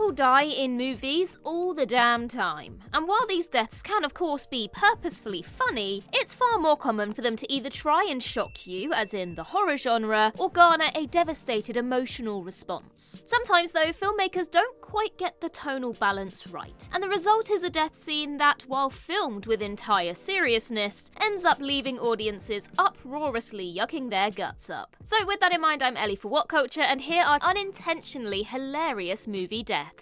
People die in movies all the damn time, and while these deaths can of course be purposefully funny, it's far more common for them to either try and shock you, as in the horror genre, or garner a devastated emotional response. Sometimes though, filmmakers don't quite get the tonal balance right, and the result is a death scene that, while filmed with entire seriousness, ends up leaving audiences uproariously yucking their guts up. So with that in mind, I'm Ellie for Whatculture, and here are unintentionally hilarious movie deaths.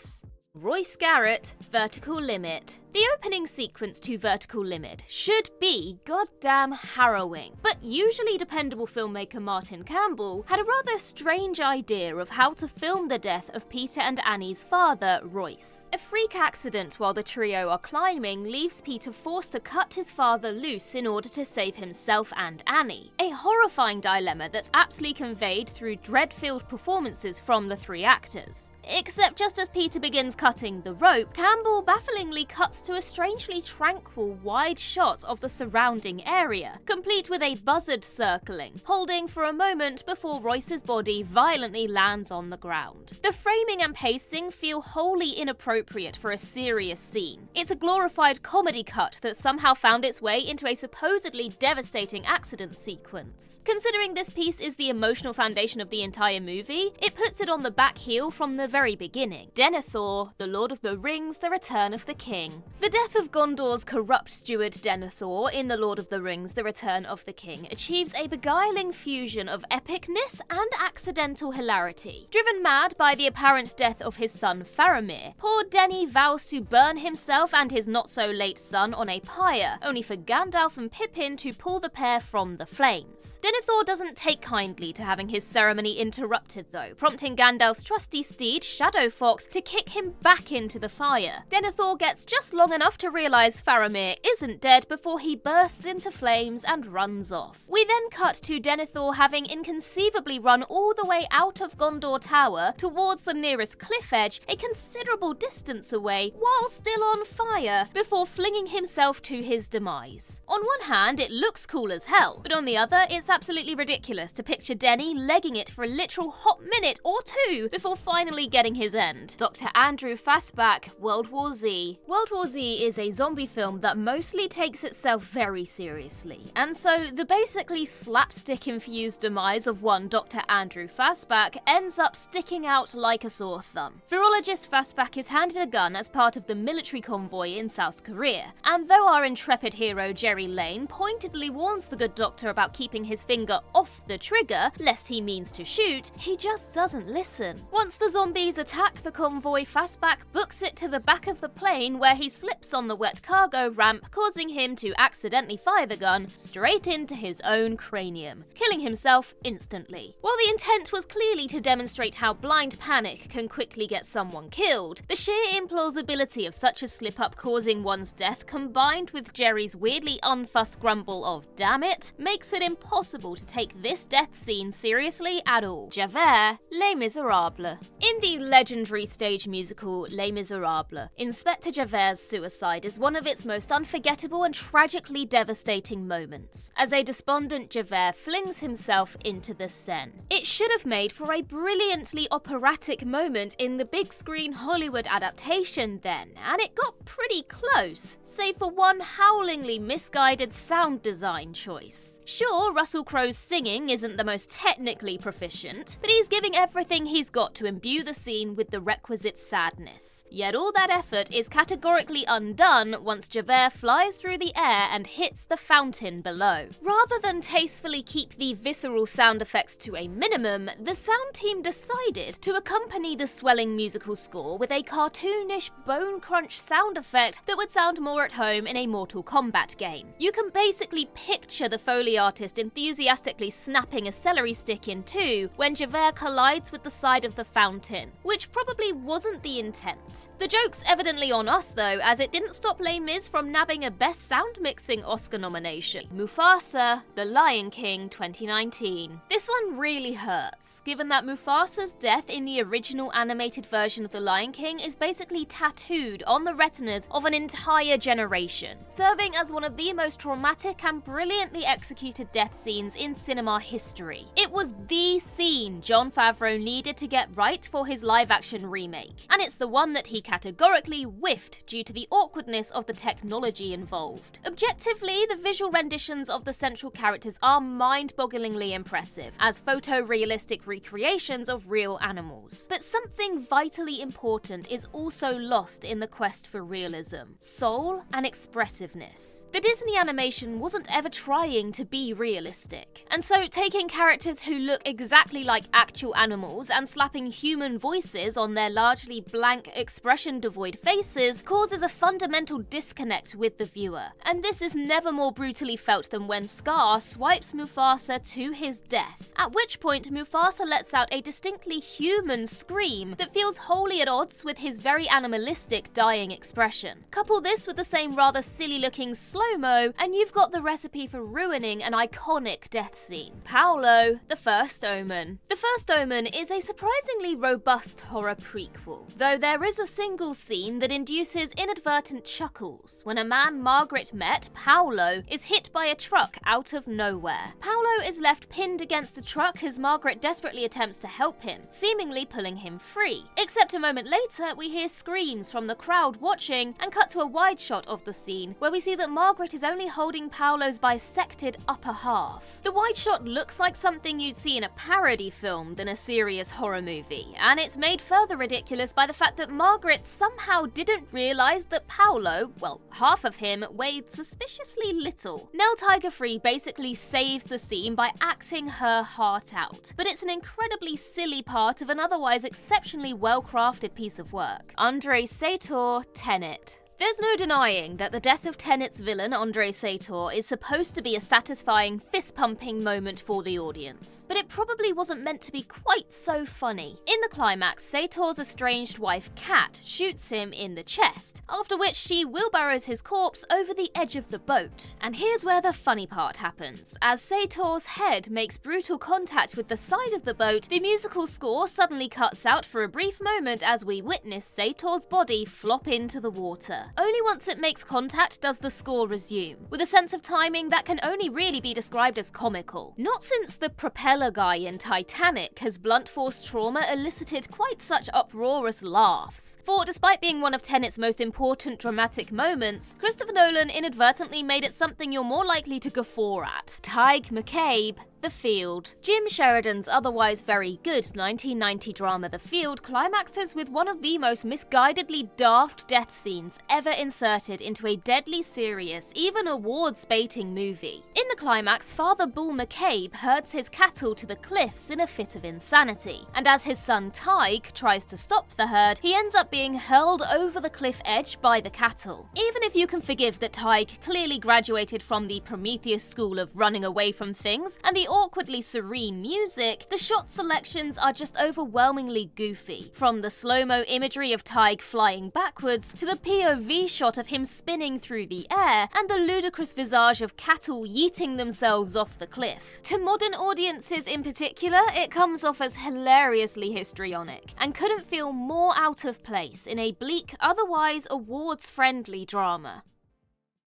Royce Garrett, Vertical Limit. The opening sequence to Vertical Limit should be goddamn harrowing, but usually dependable filmmaker Martin Campbell had a rather strange idea of how to film the death of Peter and Annie's father, Royce. A freak accident while the trio are climbing leaves Peter forced to cut his father loose in order to save himself and Annie. A horrifying dilemma that's aptly conveyed through dread-filled performances from the three actors. Except just as Peter begins cutting the rope, Campbell bafflingly cuts to a strangely tranquil, wide shot of the surrounding area, complete with a buzzard circling, holding for a moment before Royce's body violently lands on the ground. The framing and pacing feel wholly inappropriate for a serious scene. It's a glorified comedy cut that somehow found its way into a supposedly devastating accident sequence. Considering this piece is the emotional foundation of the entire movie, it puts it on the back heel from the very beginning. Denethor, The Lord of the Rings, The Return of the King. The death of Gondor's corrupt steward Denethor in The Lord of the Rings, The Return of the King achieves a beguiling fusion of epicness and accidental hilarity. Driven mad by the apparent death of his son Faramir, poor Denny vows to burn himself and his not-so-late son on a pyre, only for Gandalf and Pippin to pull the pair from the flames. Denethor doesn't take kindly to having his ceremony interrupted though, prompting Gandalf's trusty steed Shadow Fox to kick him back into the fire. Denethor gets just long enough to realise Faramir isn't dead before he bursts into flames and runs off. We then cut to Denethor having inconceivably run all the way out of Gondor Tower towards the nearest cliff edge, a considerable distance away, while still on fire, before flinging himself to his demise. On one hand, it looks cool as hell, but on the other, it's absolutely ridiculous to picture Denny legging it for a literal hot minute or two before finally getting his end. Dr. Andrew Fastback, World War Z. World War Z is a zombie film that mostly takes itself very seriously, and so the basically slapstick-infused demise of one Dr. Andrew Fastback ends up sticking out like a sore thumb. Virologist Fastback is handed a gun as part of the military convoy in South Korea, and though our intrepid hero Jerry Lane pointedly warns the good doctor about keeping his finger off the trigger, lest he means to shoot, he just doesn't listen. Once the zombies attack the convoy, Fastback books it to the back of the plane where he slips on the wet cargo ramp, causing him to accidentally fire the gun straight into his own cranium, killing himself instantly. While the intent was clearly to demonstrate how blind panic can quickly get someone killed, the sheer implausibility of such a slip-up causing one's death, combined with Jerry's weirdly unfussed grumble of "damn it," makes it impossible to take this death scene seriously at all. Javert, Les Misérables. In the legendary stage musical Les Misérables, Inspector Javert's suicide is one of its most unforgettable and tragically devastating moments, as a despondent Javert flings himself into the Seine. It should have made for a brilliantly operatic moment in the big screen Hollywood adaptation then, and it got pretty close, save for one howlingly misguided sound design choice. Sure, Russell Crowe's singing isn't the most technically proficient, but he's giving everything he's got to imbue the scene with the requisite sadness. Yet all that effort is categorically undone once Javert flies through the air and hits the fountain below. Rather than tastefully keep the visceral sound effects to a minimum, the sound team decided to accompany the swelling musical score with a cartoonish bone crunch sound effect that would sound more at home in a Mortal Kombat game. You can basically picture the Foley artist enthusiastically snapping a celery stick in two when Javert collides with the side of the fountain, which probably wasn't the intent. The joke's evidently on us though, as it didn't stop Les Mis from nabbing a Best Sound Mixing Oscar nomination. Mufasa, The Lion King 2019. This one really hurts, given that Mufasa's death in the original animated version of The Lion King is basically tattooed on the retinas of an entire generation, serving as one of the most traumatic and brilliantly executed death scenes in cinema history. It was the scene Jon Favreau needed to get right for his live-action remake, and it it's the one that he categorically whiffed due to the awkwardness of the technology involved. Objectively, the visual renditions of the central characters are mind-bogglingly impressive, as photorealistic recreations of real animals. But something vitally important is also lost in the quest for realism: soul and expressiveness. The Disney animation wasn't ever trying to be realistic, and so taking characters who look exactly like actual animals and slapping human voices on their largely blank, expression-devoid faces causes a fundamental disconnect with the viewer. And this is never more brutally felt than when Scar swipes Mufasa to his death, at which point Mufasa lets out a distinctly human scream that feels wholly at odds with his very animalistic dying expression. Couple this with the same rather silly-looking slow-mo, and you've got the recipe for ruining an iconic death scene. Paolo, the First Omen. The First Omen is a surprisingly robust horror prequel, though there is a single scene that induces inadvertent chuckles when a man Margaret met, Paolo, is hit by a truck out of nowhere. Paolo is left pinned against a truck as Margaret desperately attempts to help him, seemingly pulling him free. Except a moment later, we hear screams from the crowd watching and cut to a wide shot of the scene where we see that Margaret is only holding Paolo's bisected upper half. The wide shot looks like something you'd see in a parody film than a serious horror movie, and it's made further ridiculous by the fact that Margaret somehow didn't realise that Paolo, well, half of him, weighed suspiciously little. Nell Tiger-Free basically saves the scene by acting her heart out, but it's an incredibly silly part of an otherwise exceptionally well-crafted piece of work. Andrei Sator, Tenet. There's no denying that the death of Tenet's villain, Andrei Sator, is supposed to be a satisfying, fist-pumping moment for the audience, but it probably wasn't meant to be quite so funny. In the climax, Sator's estranged wife, Kat, shoots him in the chest, after which she wheelbarrows his corpse over the edge of the boat. And here's where the funny part happens. As Sator's head makes brutal contact with the side of the boat, the musical score suddenly cuts out for a brief moment as we witness Sator's body flop into the water. Only once it makes contact does the score resume, with a sense of timing that can only really be described as comical. Not since the propeller guy in Titanic has blunt force trauma elicited quite such uproarious laughs. For despite being one of Tenet's most important dramatic moments, Christopher Nolan inadvertently made it something you're more likely to guffaw at. Tadhg, McCabe, The Field. Jim Sheridan's otherwise very good 1990 drama The Field climaxes with one of the most misguidedly daft death scenes ever inserted into a deadly serious, even awards-baiting movie. In the climax, Father Bull McCabe herds his cattle to the cliffs in a fit of insanity, and as his son Tadhg tries to stop the herd, he ends up being hurled over the cliff edge by the cattle. Even if you can forgive that Tadhg clearly graduated from the Prometheus school of running away from things, and the awkwardly serene music, the shot selections are just overwhelmingly goofy. From the slow-mo imagery of Tadhg flying backwards, to the POV shot of him spinning through the air, and the ludicrous visage of cattle yeeting themselves off the cliff. To modern audiences in particular, it comes off as hilariously histrionic, and couldn't feel more out of place in a bleak, otherwise awards-friendly drama.